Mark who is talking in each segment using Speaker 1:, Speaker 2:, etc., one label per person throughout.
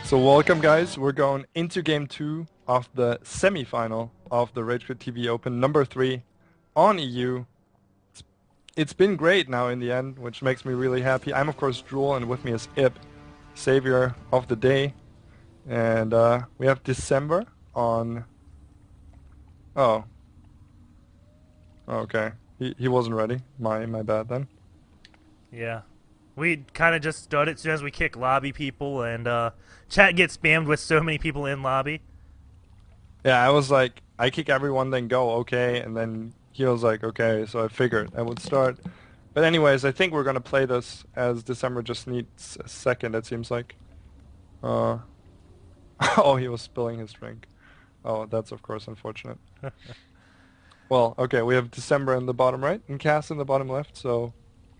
Speaker 1: So welcome guys, we're going into game 2 of the semi-final of the RageQuitTV Open number 3 on EU. It's been great now in the end, which makes me really happy. I'm of course Drool, and with me is Ip, savior of the day. And we have Decemvre on... Oh. Okay. He wasn't ready. My bad then.
Speaker 2: Yeah. We kind of just started as soon as we kick lobby people, and chat gets spammed with so many people in lobby.
Speaker 1: Yeah, I was like, I kick everyone, then go, okay, and then he was like, okay, so I figured I would start. But anyways, I think we're gonna play this as Decemvre just needs a second, it seems like. Oh, he was spilling his drink. Oh, that's of course unfortunate. Well, okay, we have Decemvre in the bottom right and Cass in the bottom left, so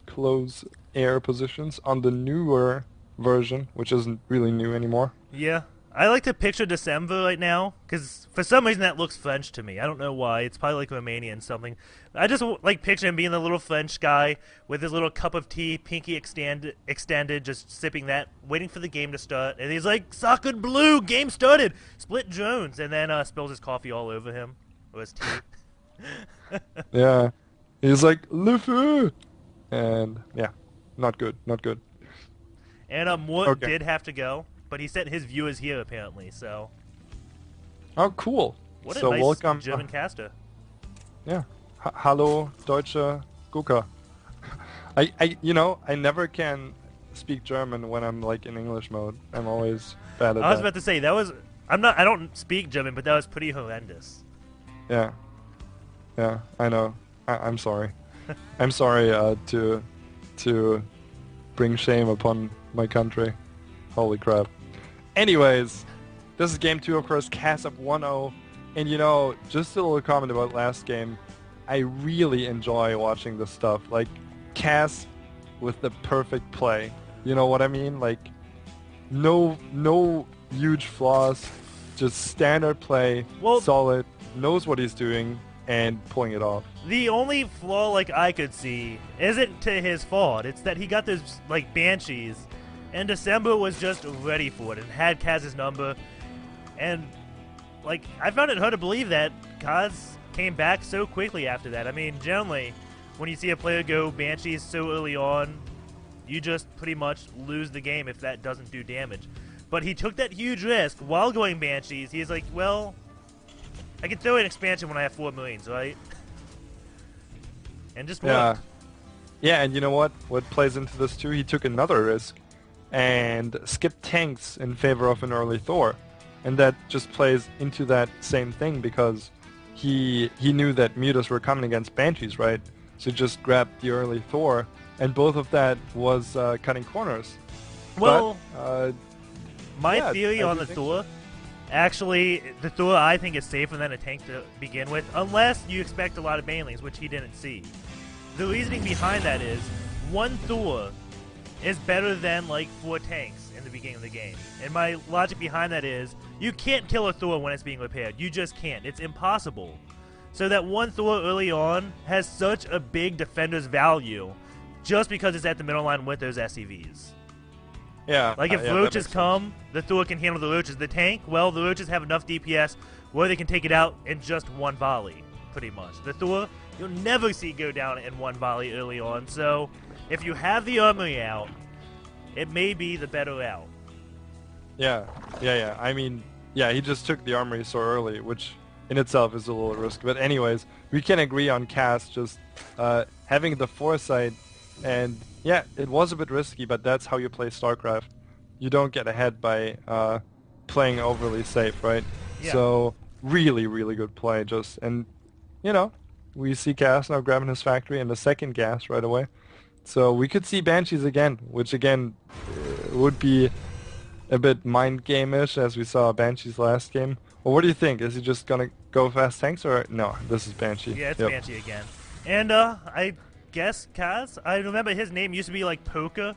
Speaker 1: close air positions on the newer version, which isn't really new anymore.
Speaker 2: Yeah. I like to picture Decemvre right now, because for some reason that looks French to me. I don't know why. It's probably like Romanian something. I just like picture him being the little French guy with his little cup of tea, pinky extended, just sipping that, waiting for the game to start. And he's like, "Soccer blue, game started! Split Jones!" And then spills his coffee all over him, or his tea.
Speaker 1: Yeah. He's like, Le feu! And yeah, not good, not good.
Speaker 2: And Mort
Speaker 1: Okay.
Speaker 2: did have to go, but he sent his viewers here apparently, so...
Speaker 1: Oh, cool.
Speaker 2: What a
Speaker 1: So
Speaker 2: nice
Speaker 1: welcome.
Speaker 2: German caster.
Speaker 1: Yeah. Hallo, Deutsche Gucker. I never can speak German when I'm like in English mode. I'm always bad at
Speaker 2: I was
Speaker 1: that.
Speaker 2: about to say, that was... I don't speak German, but that was pretty horrendous.
Speaker 1: Yeah. Yeah, I know. I'm sorry. I'm sorry to bring shame upon my country. Holy crap. Anyways, this is game 2, of course, Cass up 1-0. And you know, just a little comment about last game. I really enjoy watching this stuff. Like, Cass with the perfect play. You know what I mean? Like, no huge flaws. Just standard play,
Speaker 2: Well,
Speaker 1: solid, knows what he's doing, and pulling it off.
Speaker 2: the only flaw like I could see isn't to his fault. It's that he got those like banshees, and Decemvre was just ready for it and had Kaz's number. And like I found it hard to believe that Kaz came back so quickly after that. I mean, generally, when you see a player go banshees so early on, you just pretty much lose the game if that doesn't do damage. But he took that huge risk while going banshees. He's like, well, I can throw an expansion when I have 4 millions, right? And just worked.
Speaker 1: Yeah, and you know what? What plays into this too? He took another risk and skipped tanks in favor of an early Thor. And that just plays into that same thing because he knew that mutas were coming against banshees, right? So he just grabbed the early Thor, and both of that was cutting corners.
Speaker 2: Well,
Speaker 1: But,
Speaker 2: my
Speaker 1: yeah,
Speaker 2: theory
Speaker 1: I
Speaker 2: on
Speaker 1: do
Speaker 2: the
Speaker 1: think
Speaker 2: Thor,
Speaker 1: so.
Speaker 2: actually, the Thor I think is safer than a tank to begin with, unless you expect a lot of banelings, which he didn't see. The reasoning behind that is, one Thor is better than like 4 tanks in the beginning of the game. And my logic behind that is, you can't kill a Thor when it's being repaired. You just can't. It's impossible. So that one Thor early on has such a big defender's value just because it's at the middle line with those SCVs.
Speaker 1: Yeah.
Speaker 2: Like if
Speaker 1: yeah, that
Speaker 2: roaches
Speaker 1: makes
Speaker 2: come, the Thor can handle the roaches. The tank, well, the roaches have enough DPS where they can take it out in just one volley, pretty much. The Thor, you'll never see go down in one volley early on. So if you have the armory out, it may be the better out.
Speaker 1: Yeah. I mean, yeah, he just took the armory so early, which in itself is a little risk. But anyways, we can agree on Cass just having the foresight, and yeah, it was a bit risky, but that's how you play StarCraft. You don't get ahead by playing overly safe, right?
Speaker 2: Yeah.
Speaker 1: So really, really good play. Just and you know, we see Cass now grabbing his factory and the second gas right away. So we could see Banshees again, which again would be a bit mind game-ish as we saw Banshees last game. Well, what do you think? Is he just gonna go fast tanks or no? This is Banshee.
Speaker 2: Yeah, it's
Speaker 1: Yep.
Speaker 2: Banshee again. And I guess Kaz, I remember his name used to be like Poker,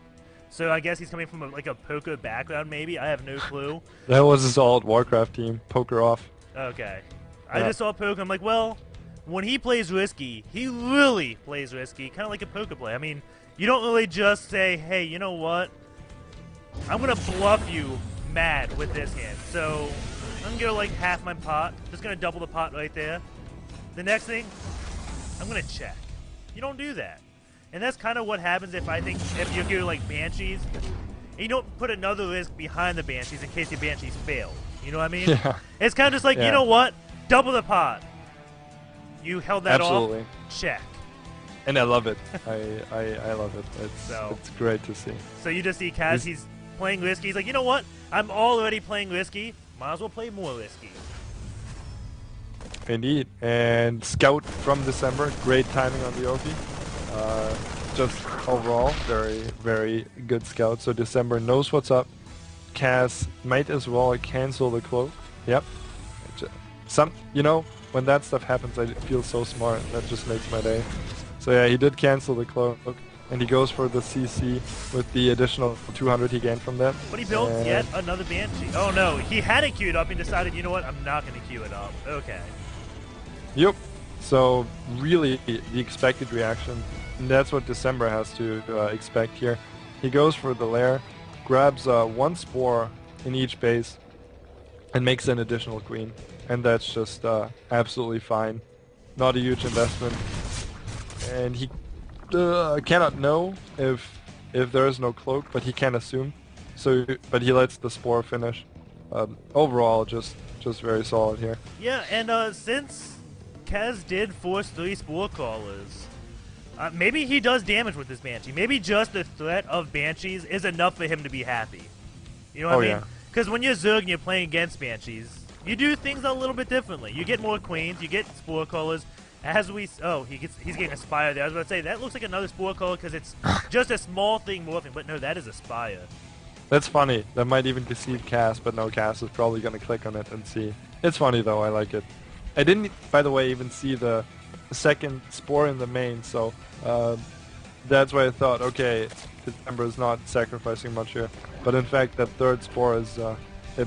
Speaker 2: so I guess he's coming from like a poker background maybe. I have no clue.
Speaker 1: That was his old Warcraft team. Poker off.
Speaker 2: Okay. I
Speaker 1: Yeah.
Speaker 2: just saw Poker. I'm like, well, when he plays risky, he really plays risky, kind of like a poker play. I mean, you don't really just say, hey, you know what? I'm going to bluff you mad with this hand. So I'm gonna go like half my pot. Just gonna double the pot right there. The next thing, I'm gonna check. You don't do that. And that's kind of what happens if you go like Banshees. And you don't put another risk behind the Banshees in case your Banshees fail. You know what I mean?
Speaker 1: Yeah.
Speaker 2: It's kind of just like, you know what? Double the pot. You held that
Speaker 1: Absolutely.
Speaker 2: off. Check.
Speaker 1: And I love it. I love it. It's great to see.
Speaker 2: So you just see Kaz, he's playing risky. He's like, you know what? I'm already playing risky. Might as well play more risky.
Speaker 1: Indeed. And Scout from December. Great timing on the Oki. Just overall, very, very good Scout. So December knows what's up. Kaz might as well cancel the cloak. Yep. You know, when that stuff happens, I feel so smart. That just makes my day. So yeah, he did cancel the cloak, and he goes for the CC with the additional 200 he gained from that.
Speaker 2: But he built yet another Banshee. Oh no, he had it queued up and decided, you know what, I'm not going to queue it up. Okay.
Speaker 1: Yep. So really, the expected reaction, and that's what December has to expect here. He goes for the lair, grabs one spore in each base, and makes an additional queen. And that's just absolutely fine. Not a huge investment. And he cannot know if there is no cloak, but he can assume. So, but he lets the spore finish. Overall, just very solid here.
Speaker 2: Yeah, and since Kaz did force 3 spore crawlers, maybe he does damage with this Banshee. Maybe just the threat of Banshees is enough for him to be happy. You know what I mean? Because when you're Zerg and you're playing against Banshees, you do things a little bit differently. You get more queens, you get spore callers. As we he's getting a spire there. I was about to say that looks like another spore caller because it's just a small thing morphing, but no, that is a spire.
Speaker 1: That's funny. That might even deceive Cass, but no, Cass is probably gonna click on it and see. It's funny though. I like it. I didn't, by the way, even see the second spore in the main, so that's why I thought, okay, December is not sacrificing much here. But in fact, that third spore is a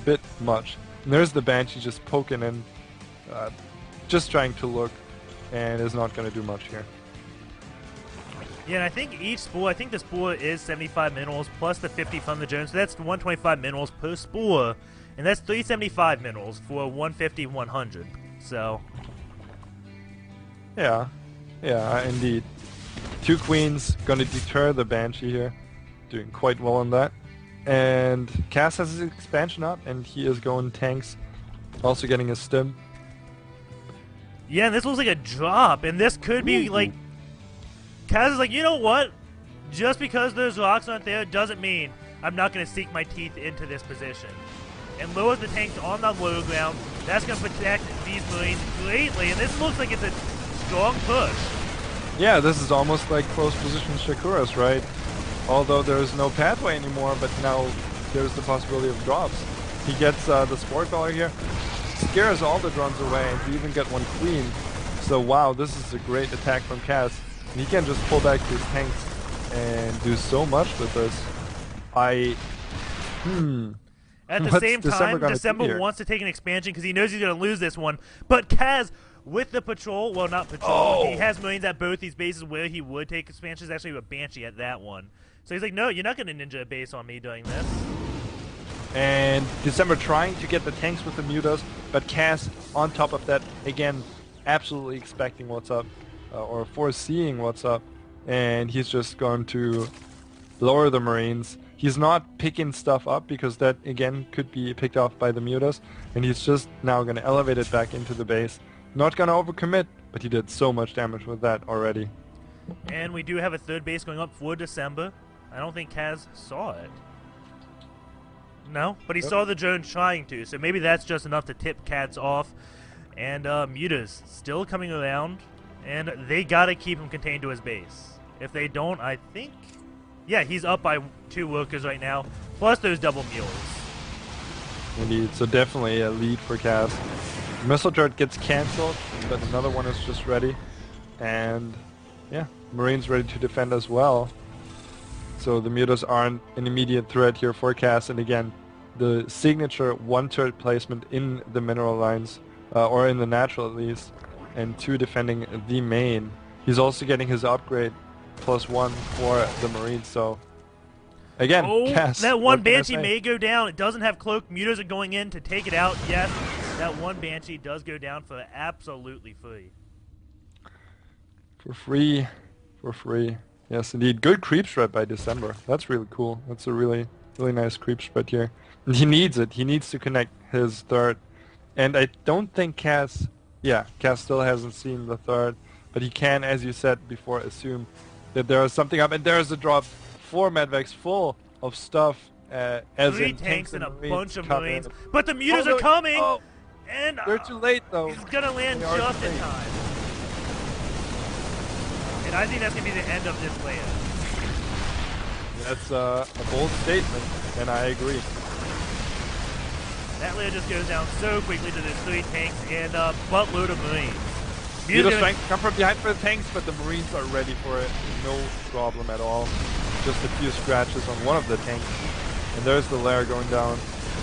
Speaker 1: bit much. And there's the Banshee just poking in, just trying to look, and is not going to do much here.
Speaker 2: Yeah, and I think each spore, the spore is 75 minerals plus the 50 from the drone, so that's 125 minerals per spore, and that's 375 minerals for 150, 100. So.
Speaker 1: Yeah, indeed. 2 queens going to deter the Banshee here, doing quite well on that. And Cass has his expansion up, and he is going tanks, also getting a stim.
Speaker 2: Yeah, and this looks like a drop, and this could be like... Kaz is like, you know what? Just because those rocks aren't there doesn't mean I'm not going to sink my teeth into this position. And lowers the tanks on the low ground. That's going to protect these Marines greatly, and this looks like it's a strong push.
Speaker 1: Yeah, this is almost like close position Shakuras, right? Although there is no pathway anymore, but now there's the possibility of drops. He gets the Spore Caller here, scares all the drones away, and he even get 1 queen. So wow, this is a great attack from Cass. And he can just pull back his tanks and do so much with this.
Speaker 2: At the same time, December wants to take an expansion because he knows he's going to lose this one. But Kaz, with the patrol, well, not patrol, he has Marines at both these bases where he would take expansions, actually a Banshee at that one. So he's like, no, you're not going to ninja a base on me doing this.
Speaker 1: And December trying to get the tanks with the mutas, but Kaz on top of that, again, absolutely expecting what's up, or foreseeing what's up, and he's just going to lower the Marines. He's not picking stuff up because that, again, could be picked off by the mutas, and he's just now going to elevate it back into the base. Not going to overcommit, but he did so much damage with that already.
Speaker 2: And we do have a 3rd base going up for December. I don't think Kaz saw it. No, but he saw the drone trying to, so maybe that's just enough to tip Kaz off. And mutas still coming around, and they got to keep him contained to his base. If they don't, I think... Yeah, he's up by 2 workers right now, plus those double mules.
Speaker 1: Indeed, so definitely a lead for Kaz. Missile turret gets cancelled, but another one is just ready. And yeah, Marines ready to defend as well. So the mutas aren't an immediate threat here for Kaz. And again, the signature 1 turret placement in the mineral lines, or in the natural at least, and 2 defending the main. He's also getting his upgrade +1 for the Marines, so Again,
Speaker 2: Oh,
Speaker 1: Cass,
Speaker 2: that one
Speaker 1: what can I
Speaker 2: Banshee
Speaker 1: say?
Speaker 2: may go down. It doesn't have cloak. Mutas are going in to take it out. Yes, that one Banshee does go down for absolutely free.
Speaker 1: For free. For free. Yes, indeed. Good creep spread by December. That's really cool. That's a really, really nice creep spread here. And he needs it. He needs to connect his third. And I don't think Cass... Yeah, Cass still hasn't seen the third. But he can, as you said before, assume that there is something up. And there is a drop. 4 medvacs full of stuff. As
Speaker 2: 3
Speaker 1: in
Speaker 2: tanks and a
Speaker 1: Marines
Speaker 2: bunch of
Speaker 1: come
Speaker 2: Marines.
Speaker 1: in.
Speaker 2: But the Mutas
Speaker 1: no,
Speaker 2: are coming!
Speaker 1: Oh,
Speaker 2: And
Speaker 1: they're too late, though.
Speaker 2: he's gonna land
Speaker 1: They are
Speaker 2: just
Speaker 1: too
Speaker 2: in
Speaker 1: late.
Speaker 2: time. And I think that's gonna be the end of this layer.
Speaker 1: That's a bold statement, and I agree.
Speaker 2: That layer just goes down so quickly to those 3 tanks and a buttload of Marines.
Speaker 1: Mutas trying to come from behind for the tanks, but the Marines are ready for it. No problem at all. Just a few scratches on one of the tanks. And there's the lair going down.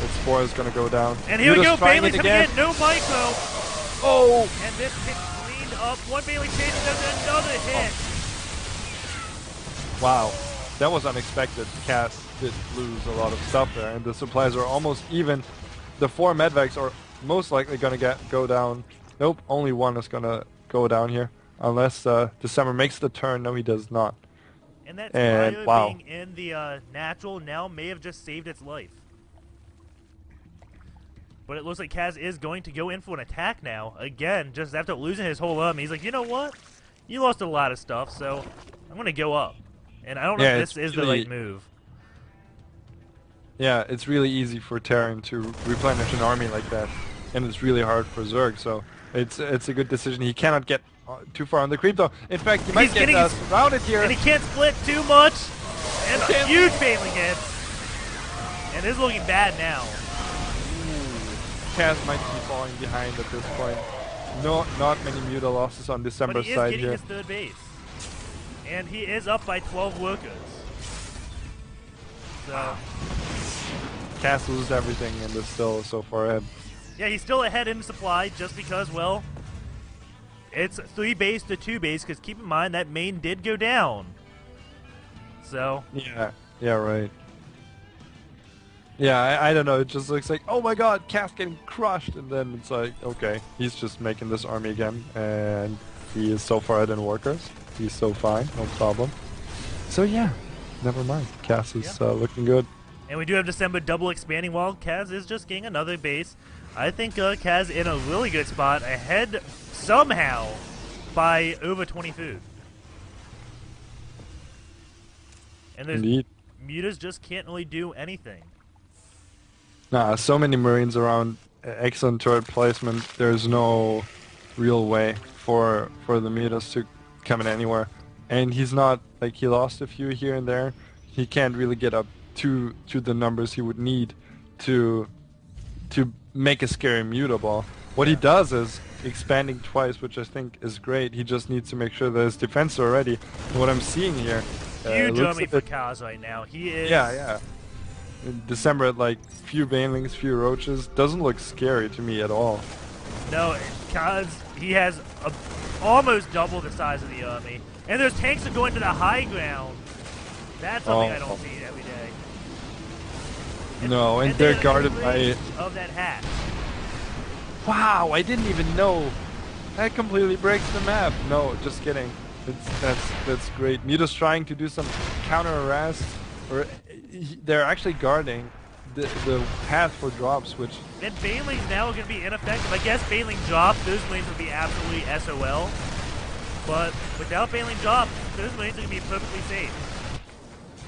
Speaker 1: Its spore is going to go down.
Speaker 2: And here we go,
Speaker 1: trying
Speaker 2: Bailey's
Speaker 1: it
Speaker 2: coming
Speaker 1: again.
Speaker 2: in, no micro!
Speaker 1: Oh!
Speaker 2: And this hit cleaned up. One Bailey chases does another hit.
Speaker 1: Wow. That was unexpected. Cass did lose a lot of stuff there, and the supplies are almost even. The 4 medvacs are most likely going to go down. Nope, only one is going to go down here. Unless December makes the turn. No, he does not.
Speaker 2: And that
Speaker 1: And,
Speaker 2: fire
Speaker 1: wow.
Speaker 2: being in the natural now may have just saved its life. But it looks like Kaz is going to go in for an attack now. Again, just after losing his whole army. He's like, you know what? You lost a lot of stuff, so I'm going to go up. And I don't know if this is the right move.
Speaker 1: Yeah, it's really easy for Terran to replenish an army like that. And it's really hard for Zerg, so it's a good decision. He cannot get too far on the creep, though. In fact, he might get surrounded here.
Speaker 2: And he can't split too much. And a huge failing hit. And it's looking bad now.
Speaker 1: Kaz might be falling behind at this point. Not many Muta losses on December's side here.
Speaker 2: But he is getting his third base. And he is up by 12 workers. So...
Speaker 1: Kaz loses everything and is still so far ahead.
Speaker 2: Yeah, he's still ahead in supply just because, well, it's 3 base to 2 base, because keep in mind that main did go down. So...
Speaker 1: Yeah, right. Yeah, I don't know, it just looks like, oh my god, Kaz getting crushed, and then it's like, okay, he's just making this army again, and he is so far ahead in workers. He's so fine, no problem. So yeah, never mind. Kaz is looking good.
Speaker 2: And we do have December double expanding while Kaz is just getting another base. I think Kaz in a really good spot, ahead somehow by over 20 food. And there's Mutas just can't really do anything.
Speaker 1: Nah, so many Marines around, excellent turret placement. There's no real way for the Mutas to come in anywhere. And he's not, like, he lost a few here and there. He can't really get up to the numbers he would need to make a scary Muta ball. What he does is expanding twice, which I think is great. He just needs to make sure that his defense are ready. And what I'm seeing here...
Speaker 2: Huge army for Kaz right now. He is...
Speaker 1: Yeah. In December at like few banelings, few roaches, doesn't look scary to me at all.
Speaker 2: No, Kaz, he has almost double the size of the army. And those tanks are going to the high ground. That's something I don't see every day.
Speaker 1: And they're guarded by...
Speaker 2: of that hatch.
Speaker 1: Wow, I didn't even know. That completely breaks the map. No, just kidding. That's great. Muta's trying to do some counter harass, or they're actually guarding the path for drops, which...
Speaker 2: And Baneling's now going to be ineffective. I guess Baneling drop, those lanes would be absolutely SOL. But without Baneling drop, those lanes are going to be perfectly safe.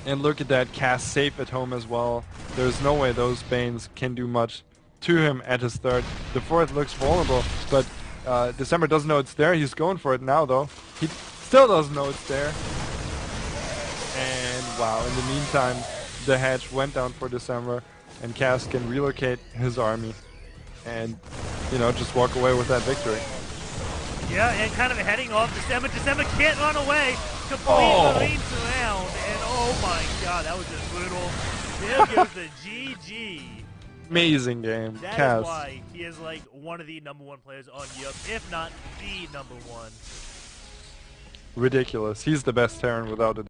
Speaker 1: And look at that, Cass safe at home as well. There's no way those Banes can do much to him at his third. The fourth looks vulnerable, but December doesn't know it's there. He's going for it now, though. He still doesn't know it's there. And wow, in the meantime, the hatch went down for December, and Cass can relocate his army and, you know, just walk away with that victory.
Speaker 2: Yeah, and kind of heading off December. December can't run away. Complete Marine surround, and oh my god, that was just brutal. There goes the GG.
Speaker 1: Amazing game.
Speaker 2: That is why he is like one of the #1 players on Europe, if not the #1.
Speaker 1: Ridiculous. He's the best Terran without a